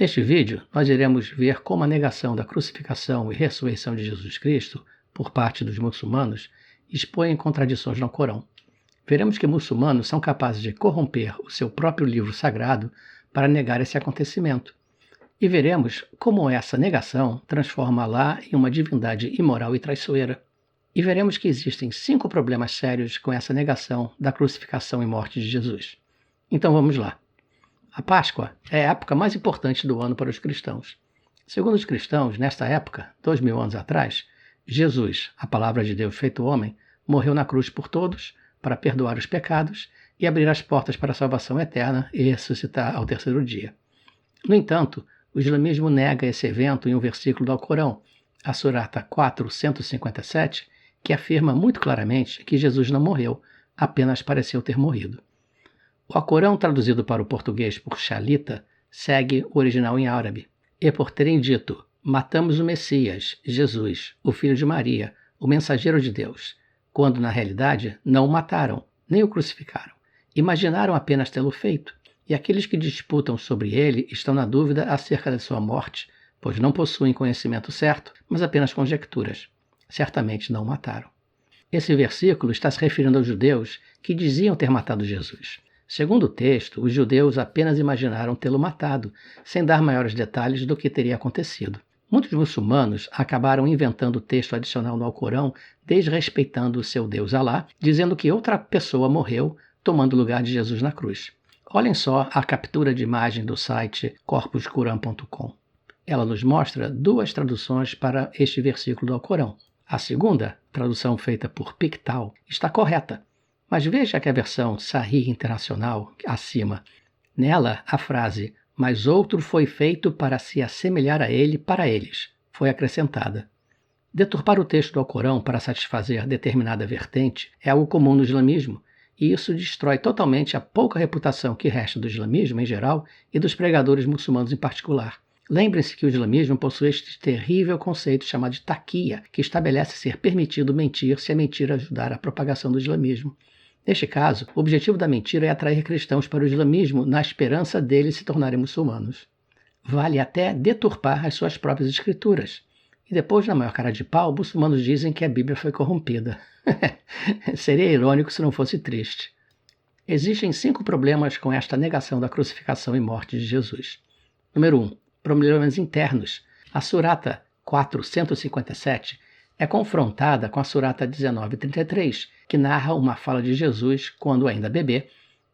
Neste vídeo, nós iremos ver como a negação da crucificação e ressurreição de Jesus Cristo, por parte dos muçulmanos, expõe contradições no Corão. Veremos que muçulmanos são capazes de corromper o seu próprio livro sagrado para negar esse acontecimento. E veremos como essa negação transforma Alá em uma divindade imoral e traiçoeira. E veremos que existem 5 problemas sérios com essa negação da crucificação e morte de Jesus. Então vamos lá. A Páscoa é a época mais importante do ano para os cristãos. Segundo os cristãos, nesta época, 2000 anos atrás, Jesus, a palavra de Deus feito homem, morreu na cruz por todos para perdoar os pecados e abrir as portas para a salvação eterna e ressuscitar ao terceiro dia. No entanto, o islamismo nega esse evento em um versículo do Alcorão, a Surata 4:157, que afirma muito claramente que Jesus não morreu, apenas pareceu ter morrido. O Alcorão, traduzido para o português por Shalita, segue o original em árabe. E por terem dito, matamos o Messias, Jesus, o filho de Maria, o mensageiro de Deus, quando na realidade não o mataram, nem o crucificaram. Imaginaram apenas tê-lo feito, e aqueles que disputam sobre ele estão na dúvida acerca da sua morte, pois não possuem conhecimento certo, mas apenas conjecturas. Certamente não o mataram. Esse versículo está se referindo aos judeus que diziam ter matado Jesus. Segundo o texto, os judeus apenas imaginaram tê-lo matado, sem dar maiores detalhes do que teria acontecido. Muitos muçulmanos acabaram inventando o texto adicional no Alcorão, desrespeitando o seu Deus Alá, dizendo que outra pessoa morreu, tomando o lugar de Jesus na cruz. Olhem só a captura de imagem do site corpusquran.com. Ela nos mostra 2 traduções para este versículo do Alcorão. A segunda, tradução feita por Pictal, está correta. Mas veja que a versão Sahih Internacional, acima, nela a frase "mas outro foi feito para se assemelhar a ele para eles", foi acrescentada. Deturpar o texto do Alcorão para satisfazer determinada vertente é algo comum no islamismo, e isso destrói totalmente a pouca reputação que resta do islamismo em geral e dos pregadores muçulmanos em particular. Lembrem-se que o islamismo possui este terrível conceito chamado de taqiya, que estabelece ser permitido mentir se a mentira ajudar a propagação do islamismo. Neste caso, o objetivo da mentira é atrair cristãos para o islamismo na esperança deles se tornarem muçulmanos. Vale até deturpar as suas próprias escrituras. E depois, na maior cara de pau, muçulmanos dizem que a Bíblia foi corrompida. Seria irônico se não fosse triste. Existem 5 problemas com esta negação da crucificação e morte de Jesus. Número 1. Problemas internos. A Surata 4:157 é confrontada com a Surata 19:33, que narra uma fala de Jesus quando ainda bebê.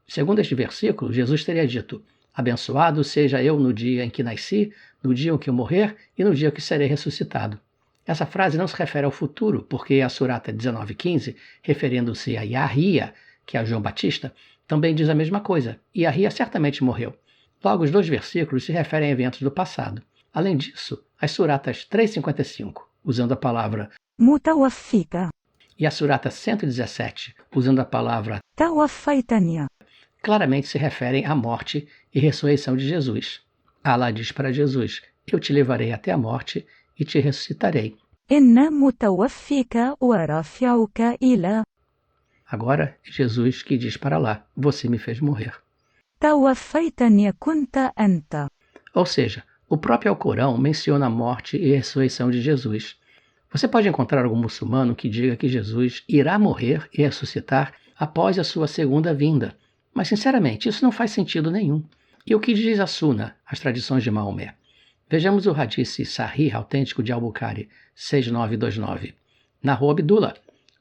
Segundo este versículo, Jesus teria dito: "Abençoado seja eu no dia em que nasci, no dia em que eu morrer e no dia em que serei ressuscitado." Essa frase não se refere ao futuro, porque a Surata 19:15, referindo-se a Yahia, que é João Batista, também diz a mesma coisa. Yahia certamente morreu. Logo, os 2 versículos se referem a eventos do passado. Além disso, as Suratas 3:55, usando a palavra mutawaffika, e a Surata 117, usando a palavra tawaffaytani, claramente se referem à morte e ressurreição de Jesus. Allah diz para Jesus: "Eu te levarei até a morte e te ressuscitarei." inna mutawaffika wa rafi'uka ila. Agora, Jesus que diz para Allah: "Você me fez morrer." Tawaffaytani kunta anta. Ou seja, o próprio Alcorão menciona a morte e a ressurreição de Jesus. Você pode encontrar algum muçulmano que diga que Jesus irá morrer e ressuscitar após a sua segunda vinda. Mas, sinceramente, isso não faz sentido nenhum. E o que diz a Sunna, as tradições de Maomé? Vejamos o hadith Sahih autêntico de Al-Bukhari, 6929. Narrou Abdullah: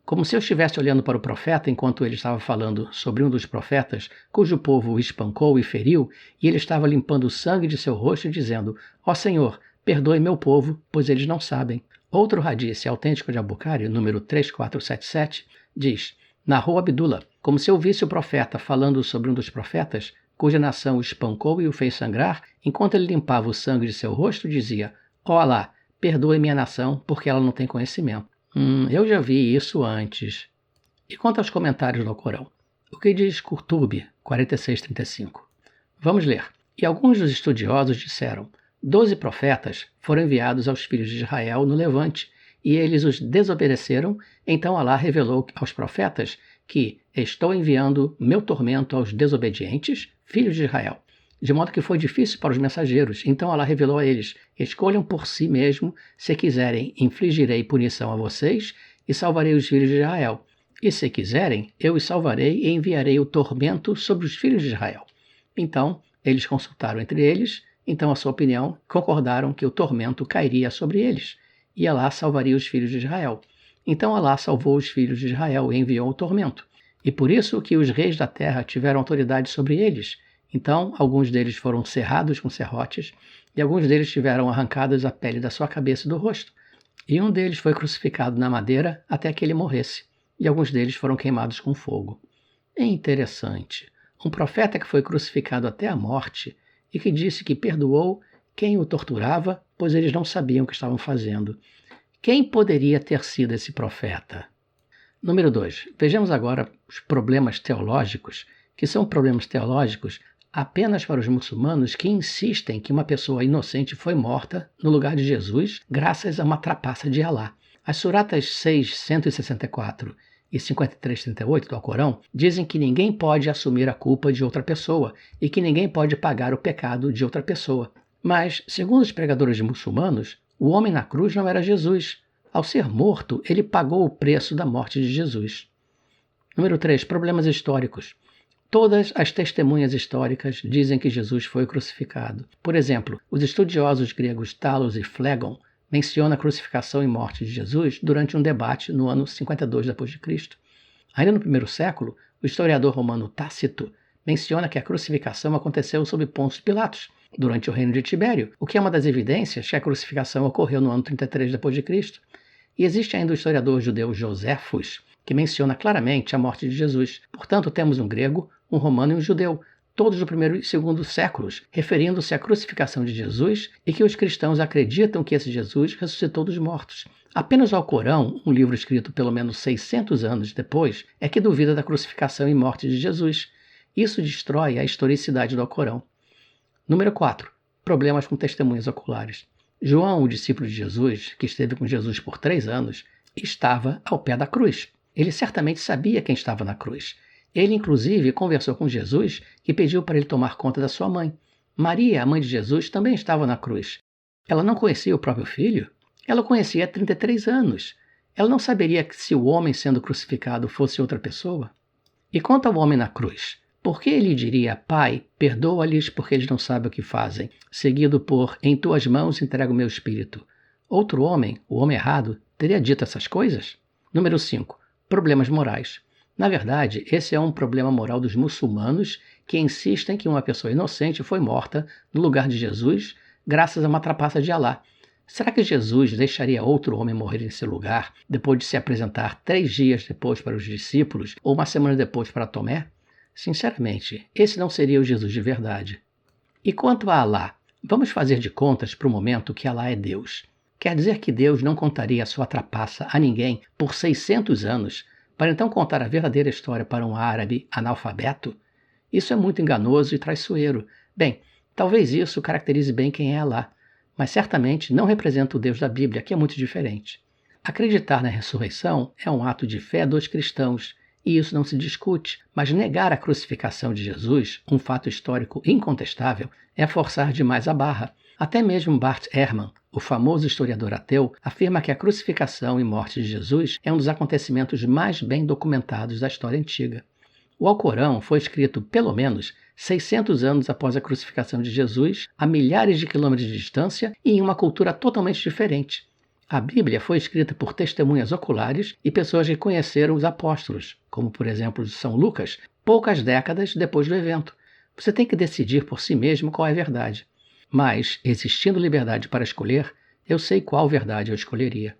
"Como se eu estivesse olhando para o profeta enquanto ele estava falando sobre um dos profetas, cujo povo o espancou e feriu, e ele estava limpando o sangue de seu rosto e dizendo: Ó Senhor, perdoe meu povo, pois eles não sabem." Outro hadith autêntico de Al-Bukhari, número 3477, diz: "Narrou Abdullah: como se eu visse o profeta falando sobre um dos profetas, cuja nação o espancou e o fez sangrar, enquanto ele limpava o sangue de seu rosto, dizia: Ó Alá, perdoe minha nação, porque ela não tem conhecimento." Eu já vi isso antes. E quanto aos comentários do Alcorão? O que diz Qurtubi, 4635? Vamos ler. E alguns dos estudiosos disseram: 12 profetas foram enviados aos filhos de Israel no Levante, e eles os desobedeceram. Então Alá revelou aos profetas que estou enviando meu tormento aos desobedientes, filhos de Israel. de modo que foi difícil para os mensageiros. Então Allah revelou a eles: escolham por si mesmo, se quiserem, infligirei punição a vocês e salvarei os filhos de Israel. E se quiserem, eu os salvarei e enviarei o tormento sobre os filhos de Israel. Então, eles consultaram entre eles, então a sua opinião, concordaram que o tormento cairia sobre eles, e Allah salvaria os filhos de Israel. Então Allah salvou os filhos de Israel e enviou o tormento. E por isso que os reis da terra tiveram autoridade sobre eles. Então, alguns deles foram cerrados com serrotes, e alguns deles tiveram arrancadas a pele da sua cabeça e do rosto. E um deles foi crucificado na madeira até que ele morresse, e alguns deles foram queimados com fogo. É interessante. Um profeta que foi crucificado até a morte e que disse que perdoou quem o torturava, pois eles não sabiam o que estavam fazendo. Quem poderia ter sido esse profeta? Número 2. Vejamos agora os problemas teológicos, que são problemas teológicos apenas para os muçulmanos que insistem que uma pessoa inocente foi morta no lugar de Jesus graças a uma trapaça de Alá. As suratas 6, 164 e 53, 38 do Alcorão dizem que ninguém pode assumir a culpa de outra pessoa e que ninguém pode pagar o pecado de outra pessoa. Mas, segundo os pregadores muçulmanos, o homem na cruz não era Jesus. Ao ser morto, ele pagou o preço da morte de Jesus. Número 3. Problemas históricos. Todas as testemunhas históricas dizem que Jesus foi crucificado. Por exemplo, os estudiosos gregos Talos e Flegon mencionam a crucificação e morte de Jesus durante um debate no ano 52 d.C. Ainda no primeiro século, o historiador romano Tácito menciona que a crucificação aconteceu sob Pôncio Pilatos, durante o reino de Tibério, o que é uma das evidências que a crucificação ocorreu no ano 33 d.C. E existe ainda o historiador judeu Joséfos, que menciona claramente a morte de Jesus. Portanto, temos um grego, um romano e um judeu, todos do primeiro e segundo séculos, referindo-se à crucificação de Jesus e que os cristãos acreditam que esse Jesus ressuscitou dos mortos. Apenas o Alcorão, um livro escrito pelo menos 600 anos depois, é que duvida da crucificação e morte de Jesus. Isso destrói a historicidade do Alcorão. Número 4. Problemas com testemunhas oculares. João, o discípulo de Jesus, que esteve com Jesus por 3 anos, estava ao pé da cruz. Ele certamente sabia quem estava na cruz. Ele, inclusive, conversou com Jesus e pediu para ele tomar conta da sua mãe. Maria, a mãe de Jesus, também estava na cruz. Ela não conhecia o próprio filho? Ela o conhecia há 33 anos. Ela não saberia se o homem sendo crucificado fosse outra pessoa? E quanto ao homem na cruz? Por que ele diria: Pai, perdoa-lhes porque eles não sabem o que fazem, seguido por: em tuas mãos entrego o meu espírito? Outro homem, o homem errado, teria dito essas coisas? Número 5. Problemas morais. Na verdade, esse é um problema moral dos muçulmanos que insistem que uma pessoa inocente foi morta no lugar de Jesus graças a uma trapaça de Alá. Será que Jesus deixaria outro homem morrer em seu lugar depois de se apresentar 3 dias depois para os discípulos ou uma semana depois para Tomé? Sinceramente, esse não seria o Jesus de verdade. E quanto a Alá, vamos fazer de contas para o momento que Alá é Deus. Quer dizer que Deus não contaria a sua trapaça a ninguém por 600 anos, para então contar a verdadeira história para um árabe analfabeto? Isso é muito enganoso e traiçoeiro. Bem, talvez isso caracterize bem quem é Alá, mas certamente não representa o Deus da Bíblia, que é muito diferente. Acreditar na ressurreição é um ato de fé dos cristãos, e isso não se discute, mas negar a crucificação de Jesus, um fato histórico incontestável, é forçar demais a barra. Até mesmo Bart Ehrman, o famoso historiador ateu, afirma que a crucificação e morte de Jesus é um dos acontecimentos mais bem documentados da história antiga. O Alcorão foi escrito pelo menos 600 anos após a crucificação de Jesus, a milhares de quilômetros de distância e em uma cultura totalmente diferente. A Bíblia foi escrita por testemunhas oculares e pessoas que conheceram os apóstolos, como por exemplo São Lucas, poucas décadas depois do evento. Você tem que decidir por si mesmo qual é a verdade. Mas, existindo liberdade para escolher, eu sei qual verdade eu escolheria.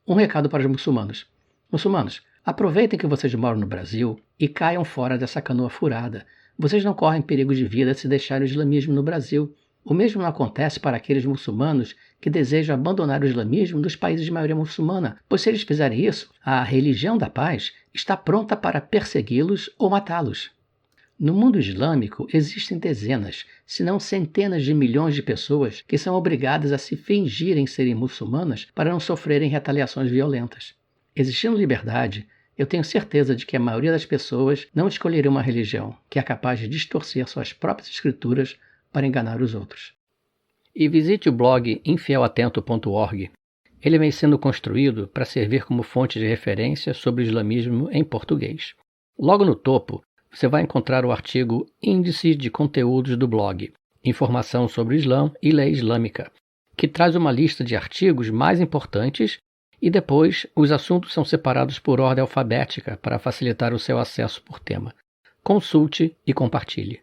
Um recado para os muçulmanos. Muçulmanos, aproveitem que vocês moram no Brasil e caiam fora dessa canoa furada. Vocês não correm perigo de vida se deixarem o islamismo no Brasil. O mesmo não acontece para aqueles muçulmanos que desejam abandonar o islamismo dos países de maioria muçulmana, pois se eles fizerem isso, a religião da paz está pronta para persegui-los ou matá-los. No mundo islâmico existem dezenas, se não centenas de milhões de pessoas que são obrigadas a se fingirem serem muçulmanas para não sofrerem retaliações violentas. Existindo liberdade, eu tenho certeza de que a maioria das pessoas não escolheria uma religião que é capaz de distorcer suas próprias escrituras para enganar os outros. E visite o blog infielatento.org. Ele vem sendo construído para servir como fonte de referência sobre o islamismo em português. Logo no topo, você vai encontrar o artigo Índice de Conteúdos do blog, Informação sobre o Islã e Lei Islâmica, que traz uma lista de artigos mais importantes e depois os assuntos são separados por ordem alfabética para facilitar o seu acesso por tema. Consulte e compartilhe.